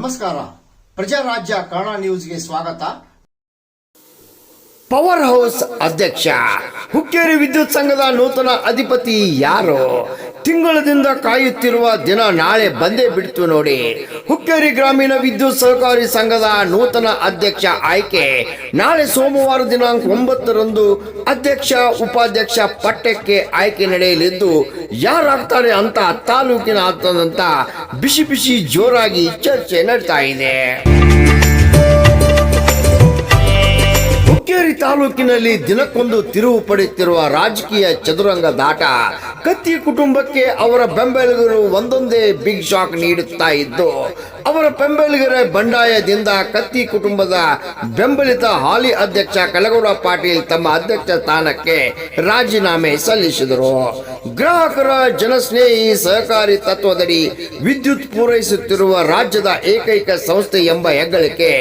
ನಮಸ್ಕಾರ. ಪ್ರಜಾರಾಜ್ಯ ಕನ್ನಡ ನ್ಯೂಸ್ಗೆ ಸ್ವಾಗತ. ಪವರ್ ಹೌಸ್ ಅಧ್ಯಕ್ಷ ಹುಕ್ಕೇರಿ ವಿದ್ಯುತ್ ಸಂಘದ ನೂತನ ಅಧಿಪತಿ ಯಾರು? ತಿಂಗಳದಿಂದ ಕಾಯುತ್ತಿರುವ ದಿನ ನಾಳೆ ಬಂದೇ ಬಿಡ್ತು ನೋಡಿ. ಹುಕ್ಕೇರಿ ಗ್ರಾಮೀಣ ವಿದ್ಯುತ್ ಸಹಕಾರಿ ಸಂಘದ ನೂತನ ಅಧ್ಯಕ್ಷ ಆಯ್ಕೆ ನಾಳೆ ಸೋಮವಾರ ದಿನಾಂಕ 9ರಂದು ಅಧ್ಯಕ್ಷ ಉಪಾಧ್ಯಕ್ಷ ಪಟ್ಟಕ್ಕೆ ಆಯ್ಕೆ ನಡೆಯಲಿದ್ದು, ಯಾರಾಗ್ತಾರೆ ಅಂತ ತಾಲೂಕಿನಾದ್ಯಂತ ಬಿಸಿ ಬಿಸಿ ಜೋರಾಗಿ ಚರ್ಚೆ ನಡೀತಾ ಇದೆ. ಹುಕ್ಕೇರಿ ತಾಲೂಕಿನಲ್ಲಿ ದಿನಕ್ಕೊಂದು ತಿರುವು ಪಡೆಯುತ್ತಿರುವ ರಾಜಕೀಯ ಚದುರಂಗ ದಾಟ. ಕತ್ತಿ ಕುಟುಂಬಕ್ಕೆ ಅವರ ಬೆಂಬಲಿಗರು ಒಂದೊಂದೇ ಬಿಗ್ ಶಾಕ್ ನೀಡುತ್ತಾ ಇದ್ದು, ಅವರ ಬೆಂಬಲಿಗರ ಬಂಡಾಯದಿಂದ ಕತ್ತಿ ಕುಟುಂಬದ ಬೆಂಬಲಿತ ಹಾಲಿ ಅಧ್ಯಕ್ಷ ಕಲಗೌಡ ಪಾಟೀಲ್ ತಮ್ಮ ಅಧ್ಯಕ್ಷ ಸ್ಥಾನಕ್ಕೆ ರಾಜೀನಾಮೆ ಸಲ್ಲಿಸಿದರು. ಗ್ರಾಹಕರ ಜನಸ್ನೇಹಿ ಸಹಕಾರಿ ತತ್ವದಡಿ ವಿದ್ಯುತ್ ಪೂರೈಸುತ್ತಿರುವ ರಾಜ್ಯದ ಏಕೈಕ ಸಂಸ್ಥೆ ಎಂಬ ಹೆಗ್ಗಳಿಕೆ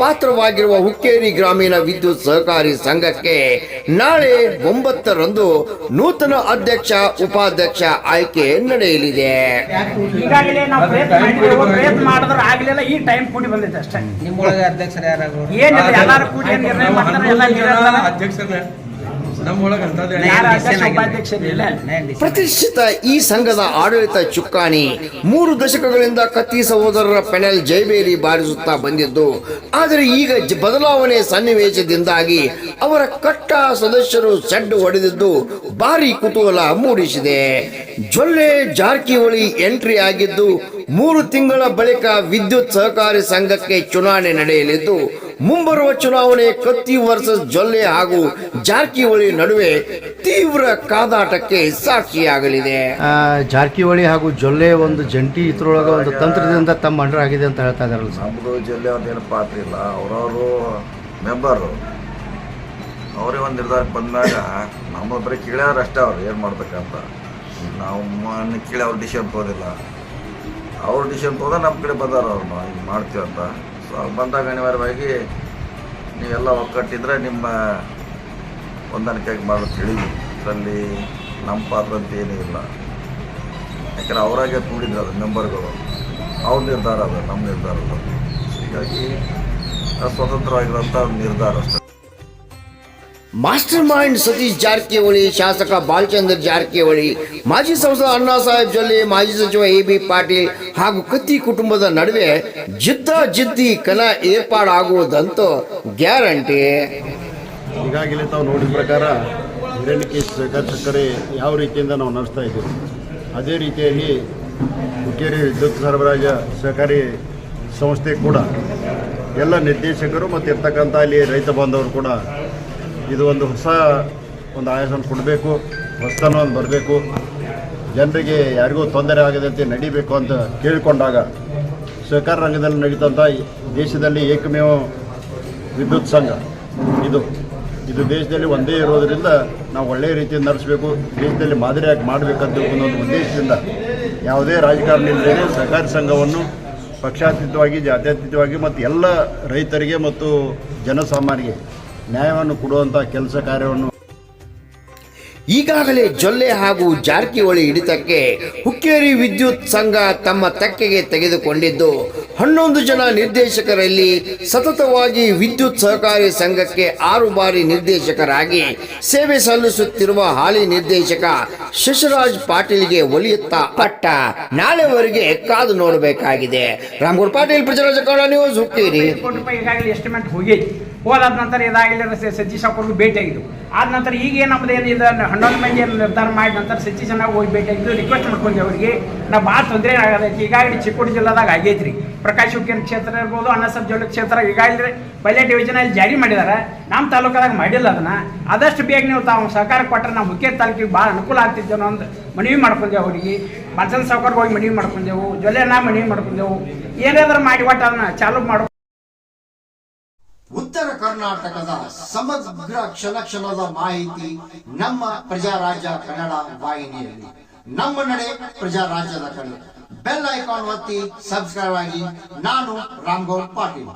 ಪಾತ್ರವಾಗಿರುವ ಹುಕ್ಕೇರಿ ಗ್ರಾಮೀಣ ವಿದ್ಯುತ್ ಸಹಕಾರಿ ಸಂಘಕ್ಕೆ ನಾಳೆ 9ರಂದು ನೂತನ ಅಧ್ಯಕ್ಷ ಉಪಾಧ್ಯಕ್ಷ ಆಯ್ಕೆ ನಡೆಯಲಿದೆ. ಈಗಾಗಲೇ ನಾವು ಪ್ರಯತ್ನ ಮಾಡಿದ್ರೆ ಆಗಲಿಲ್ಲ. ಈ ಟೈಮ್ ಕೂಡಿ ಬಂದೈತೆ ಅಷ್ಟೇ. ನಿಮ್ಮೊಳಗೆ ಅಧ್ಯಕ್ಷರು ಯಾರು? ಏನಿಲ್ಲ, ಎಲ್ಲರೂ ಕೂಡಿ ನಿರ್ಣಯ ಮಾಡ್ತಾರೆ. ಎಲ್ಲ ಅಧ್ಯಕ್ಷರೇ ಪ್ರತಿಷ್ಠಿತ ಈ ಸಂಘದ ಆಡಳಿತ ಚುಕ್ಕಾಣಿ 3 ದಶಕಗಳಿಂದ ಕತ್ತಿ ಸಹೋದರರ ಪೆನಲ್ ಜೈಬೇರಿ ಬಾರಿಸುತ್ತಾ ಬಂದಿದ್ದು, ಆದರೆ ಈಗ ಬದಲಾವಣೆ ಸನ್ನಿವೇಶದಿಂದಾಗಿ ಅವರ ಕಟ್ಟ ಸದಸ್ಯರು ಸೆಡ್ಡು ಹೊಡೆದಿದ್ದು ಭಾರಿ ಕುತೂಹಲ ಮೂಡಿಸಿದೆ. ಜೊಲ್ಲೆ ಜಾರಕಿಹೊಳಿ ಎಂಟ್ರಿ ಆಗಿದ್ದು 3 ತಿಂಗಳ ಬಳಿಕ ವಿದ್ಯುತ್ ಸಹಕಾರಿ ಸಂಘಕ್ಕೆ ಚುನಾವಣೆ ನಡೆಯಲಿದ್ದು, ಮುಂಬರುವ ಚುನಾವಣೆ ಕತ್ತಿ ವರ್ಸಸ್ ಜೊಲ್ಲೆ ಹಾಗೂ ಜಾರಕಿಹೊಳಿ ನಡುವೆ ತೀವ್ರ ಕಾದಾಟಕ್ಕೆ ಸಾಕ್ಷಿಯಾಗಲಿದೆ. ಜಾರಕಿಹೊಳಿ ಹಾಗೂ ಜೊಲ್ಲೆ ಒಂದು ಜಂಟಿ ಇದ್ರೊಳಗೆ ಒಂದು ತಂತ್ರದಿಂದ ತಮ್ಮ ಅಂಡರ್ ಆಗಿದೆ ಅಂತ ಹೇಳ್ತಾ ಇದಾರಲ್ಲ. ನಮ್ಮದು ಜೊಲ್ಲೆ ಅದೇನು ಪಾತ್ರ ಇಲ್ಲ, ಅವರವರು ಮೆಂಬರು ಅವರೇ ಒಂದು ನಿರ್ಧಾರಕ್ಕೆ ಬಂದಾಗ ನಮ್ಮ ಬರೀ ಕೇಳ್ಯಾರ ಅಷ್ಟೇ ಅವ್ರು ಏನು ಮಾಡ್ಬೇಕಂತ. ನಾವು ಕೇಳಿ ಅವ್ರ ಡಿಸಿಷನ್ ತಗೋದಿಲ್ಲ, ಅವ್ರ ಡಿಸಿಷನ್ ತಗೋದ ನಮ್ಮ ಕಡೆ ಬಂದಾರ ಅವ್ರು ನಾವು ಹಿಂಗೆ ಮಾಡ್ತೀವಿ ಅಂತ. ಸೊ ಅವ್ರು ಬಂದಾಗ ಅನಿವಾರ್ಯವಾಗಿ ನೀವೆಲ್ಲ ಒಕ್ಕಟ್ಟಿದ್ರೆ ನಿಮ್ಮ ಹೊಂದಾಣಿಕೆಯಾಗಿ ಮಾಡೋದು ಹೇಳಿದ್ವಿ. ಇದರಲ್ಲಿ ನಮ್ಮ ಪಾತ್ರ ಅಂತ ಏನೂ ಇಲ್ಲ, ಯಾಕಂದರೆ ಅವರಾಗೆ ಕೂಡಿದ್ರು ಅದು ಮೆಂಬರ್ಗಳು, ಅವ್ರ ನಿರ್ಧಾರ ಅದು, ನಮ್ಮ ನಿರ್ಧಾರ ಅದು. ಹೀಗಾಗಿ ಸ್ವತಂತ್ರವಾಗಿರೋಂಥ ನಿರ್ಧಾರ ಅಷ್ಟೇ. ಮಾಸ್ಟರ್ ಮೈಂಡ್ ಸತೀಶ್ ಜಾರಕಿಹೊಳಿ, ಶಾಸಕ ಬಾಲಚಂದ್ರ ಜಾರಕಿಹೊಳಿ, ಮಾಜಿ ಸಂಸದ ಅಣ್ಣಾ ಸಾಹೇಬ್ ಜೊಲ್ಲೆ, ಮಾಜಿ ಸಚಿವ AB ಪಾಟೀಲ್ ಹಾಗೂ ಕತ್ತಿ ಕುಟುಂಬದ ನಡುವೆ ಜಿದ್ದಿ ಕಣ ಏರ್ಪಾಡಾಗುವುದಂತೂ ಗ್ಯಾರಂಟಿ. ಈಗಾಗಲೇ ತಾವು ನೋಡಿದ ಪ್ರಕಾರ ಹಿರಣ್ಯಕೇಶಿ ಸಹಕಾರಿ ಸಕ್ಕರೆ ಯಾವ ರೀತಿಯಿಂದ ನಾವು ನಡೆಸ್ತಾ ಇದ್ದೀವಿ, ಅದೇ ರೀತಿಯಲ್ಲಿ ಹುಕ್ಕೇರಿ ವಿದ್ಯುತ್ ಸರಬರಾಜು ಸಹಕಾರಿ ಸಂಸ್ಥೆ ಕೂಡ ಎಲ್ಲ ನಿರ್ದೇಶಕರು ಮತ್ತು ಇರ್ತಕ್ಕಂಥ ಅಲ್ಲಿ ರೈತ ಬಾಂಧವರು ಕೂಡ ಇದು ಒಂದು ಹೊಸ ಒಂದು ಆಯಾಸನ ಕೊಡಬೇಕು, ಹೊಸತನ ಒಂದು ಬರಬೇಕು, ಜನರಿಗೆ ಯಾರಿಗೂ ತೊಂದರೆ ಆಗದಂತೆ ನಡಿಬೇಕು ಅಂತ ಕೇಳಿಕೊಂಡಾಗ ಸಹಕಾರ ರಂಗದಲ್ಲಿ ನಡೀತಂಥ ದೇಶದಲ್ಲಿ ಏಕಮೇವ ವಿದ್ಯುತ್ ಸಂಘ ಇದು ದೇಶದಲ್ಲಿ ಒಂದೇ ಇರೋದರಿಂದ ನಾವು ಒಳ್ಳೆಯ ರೀತಿಯಿಂದ ನಡೆಸಬೇಕು, ದೇಶದಲ್ಲಿ ಮಾದರಿಯಾಗಿ ಮಾಡಬೇಕಂತ ಒಂದು ಉದ್ದೇಶದಿಂದ ಯಾವುದೇ ರಾಜಕಾರಣ ಇಲ್ಲದೇ ಸಹಕಾರಿ ಸಂಘವನ್ನು ಪಕ್ಷಾತೀತವಾಗಿ ಜಾತ್ಯತೀತವಾಗಿ ಮತ್ತು ಎಲ್ಲ ರೈತರಿಗೆ ಮತ್ತು ಜನಸಾಮಾನ್ಯರಿಗೆ ನ್ಯಾಯವನ್ನು ಕೊಡುವಂಥ ಕೆಲಸ ಕಾರ್ಯವನ್ನು ಈಗಾಗಲೇ ಜೊಲ್ಲೆ ಹಾಗೂ ಜಾರಕಿಹೊಳಿ ಹಿಡಿತಕ್ಕೆ ಹುಕ್ಕೇರಿ ವಿದ್ಯುತ್ ಸಂಘ ತಮ್ಮ ತೆಕ್ಕೆಗೆ ತೆಗೆದುಕೊಂಡಿದ್ದು, 11 ಜನ ನಿರ್ದೇಶಕರಲ್ಲಿ ಸತತವಾಗಿ ವಿದ್ಯುತ್ ಸಹಕಾರಿ ಸಂಘಕ್ಕೆ 6 ಬಾರಿ ನಿರ್ದೇಶಕರಾಗಿ ಸೇವೆ ಸಲ್ಲಿಸುತ್ತಿರುವ ಹಾಲಿ ನಿರ್ದೇಶಕ ಶಶಿರಾಜ್ ಪಾಟೀಲ್ಗೆ ಒಲಿಯುತ್ತಾ ಪಟ್ಟ ನಾಳೆವರೆಗೆ ಕಾದು ನೋಡಬೇಕಾಗಿದೆ. ರಾಮಗೌಡ ಪಾಟೀಲ್, ಪ್ರಜಾರಾಜ್ಯ ಕನ್ನಡ ನ್ಯೂಸ್, ಹುಕ್ಕೇರಿ. ಈಗಾಗಲೇ ಎಸ್ಟಿಮೇಟ್ ಹೋಗೈತಿ. ಹೋದಾದ ನಂತರ ಇದಾಗಲಿಲ್ಲ ಸತೀಶ್ ಅವ್ರಿಗೂ ಭೇಟಿಯಾಗಿದ್ದು. ಆದ ನಂತರ ಈಗ ನಮ್ದು ಏನು ಇದು 11 ಮಂದಿ ನಿರ್ಧಾರ ಮಾಡಿದ ನಂತರ ಸತೀಶ್ ಹೋಗಿ ಭೇಟಿಯಾಗಿದ್ದು ರಿಕ್ವೆಸ್ಟ್ ಮಾಡ್ಕೊಂಡ್ವಿ ಅವರಿಗೆ. ನಾವು ಭಾಳ ತೊಂದರೆ ಆಗದೈತಿ. ಈಗಾಗಲೇ ಚಿಕ್ಕೋಡಿ ಜಿಲ್ಲಾದಾಗ ಆಗೈತ್ರಿ. ಪ್ರಕಾಶ್ ಹುಕ್ಕೇರಿ ಕ್ಷೇತ್ರ ಇರ್ಬೋದು, ಅಣ್ಣಾ ಸಾಹೇಬ್ ಜೊಲ್ಲೆ ಕ್ಷೇತ್ರ ಈಗಾಗಲೇ ಪೈಲಟ್ ಯೋಜನೆಯಲ್ಲಿ ಜಾರಿ ಮಾಡಿದ್ದಾರೆ. ನಮ್ಮ ತಾಲೂಕದಾಗ ಮಾಡಿಲ್ಲ ಅದನ್ನು. ಆದಷ್ಟು ಬೇಗ ನೀವು ತಾವು ಸಹಕಾರ ಕೊಟ್ಟರೆ ನಾವು ಹುಕ್ಕೇರಿ ತಾಲೂಕಿಗೆ ಭಾಳ ಅನುಕೂಲ ಆಗ್ತಿದ್ದೆವು ಒಂದು ಮನವಿ ಮಾಡ್ಕೊಂಡೆವು. ಅವರಿಗೆ ಬಾಲಚಂದ್ರ ಸಾವ್ಕಾರ್ಗೆ ಹೋಗಿ ಮನವಿ ಮಾಡ್ಕೊಂಡೆವು, ಜೊಲ್ಲೆನ ಮನವಿ ಮಾಡ್ಕೊಂಡೆವು. ಏನಾದರೂ ಮಾಡಿ ಒಟ್ಟು ಅದನ್ನು ಚಾಲೂ ಮಾಡೋ. ಉತ್ತರ ಕರ್ನಾಟಕದ ಸಮಗ್ರ ಕ್ಷಣದ ಮಾಹಿತಿ ನಮ್ಮ ಪ್ರಜಾರಾಜ್ಯ ಕನ್ನಡ ವಾಹಿನಿಯಲ್ಲಿ. ನಮ್ಮ ನಡೆ ಪ್ರಜಾರಾಜ್ಯದ ಕಡೆ. ಬೆಲ್ ಐಕಾನ್ ಒತ್ತಿ ಸಬ್ಸ್ಕ್ರೈಬ್ ಆಗಿ. ನಾನು ರಾಮಗೌಡ ಪಾಟೀಲ್.